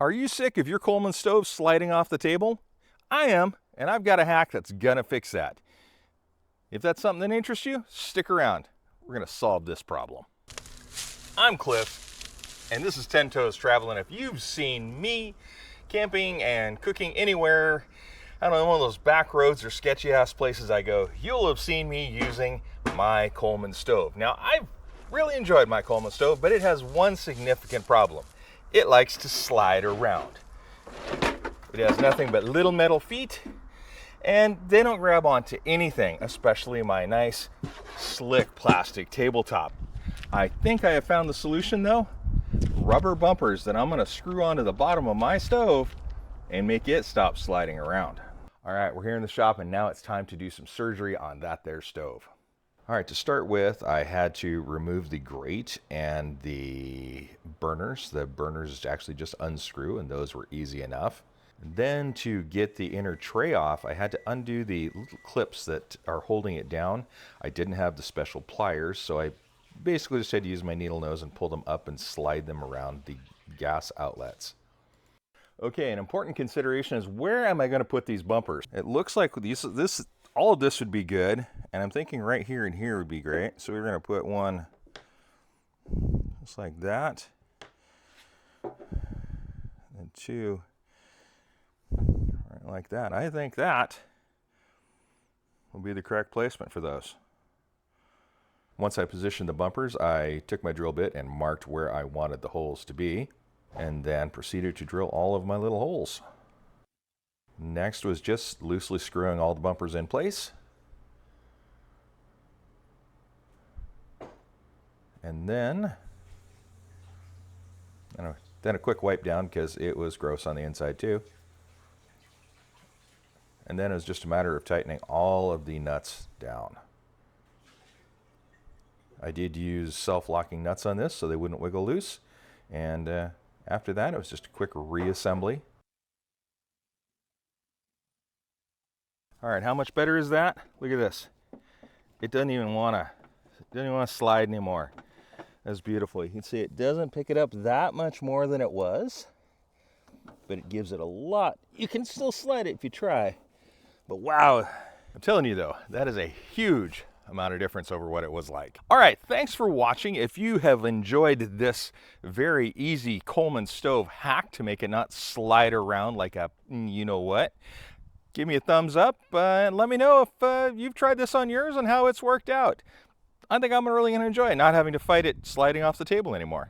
Are you sick of your Coleman stove sliding off the table? I am, and I've got a hack that's gonna fix that. If that's something that interests you, stick around. We're gonna solve this problem. I'm Cliff, and this is 10 Toes Traveling. If you've seen me camping and cooking anywhere, I don't know, one of those back roads or sketchy ass places I go, you'll have seen me using my Coleman stove. Now, I've really enjoyed my Coleman stove, but it has one significant problem. It likes to slide around. It has nothing but little metal feet, and they don't grab onto anything, especially my nice, slick plastic tabletop. I think I have found the solution though. Rubber bumpers that I'm gonna screw onto the bottom of my stove and make it stop sliding around. All right, we're here in the shop and now it's time to do some surgery on that there stove. All right, to start with, I had to remove the grate and the burners. The burners actually just unscrew, and those were easy enough. Then to get the inner tray off, I had to undo the little clips that are holding it down. I didn't have the special pliers, so I basically just had to use my needle nose and pull them up and slide them around the gas outlets. Okay, an important consideration is where am I going to put these bumpers? It looks like all of this would be good, and I'm thinking right here and here would be great. So we're going to put one just like that, and two right like that. I think that will be the correct placement for those. Once I positioned the bumpers, I took my drill bit and marked where I wanted the holes to be, and then proceeded to drill all of my little holes. Next was just loosely screwing all the bumpers in place. And then a quick wipe down because it was gross on the inside too. And then it was just a matter of tightening all of the nuts down. I did use self-locking nuts on this so they wouldn't wiggle loose. And after that, it was just a quick reassembly. All right, how much better is that? Look at this. It doesn't even want to slide anymore. That's beautiful. You can see it doesn't pick it up that much more than it was, but it gives it a lot. You can still slide it if you try. But wow, I'm telling you though, that is a huge amount of difference over what it was like. All right, thanks for watching. If you have enjoyed this very easy Coleman stove hack to make it not slide around like a you know what, give me a thumbs up and let me know if you've tried this on yours and how it's worked out. I think I'm really going to enjoy it, not having to fight it sliding off the table anymore.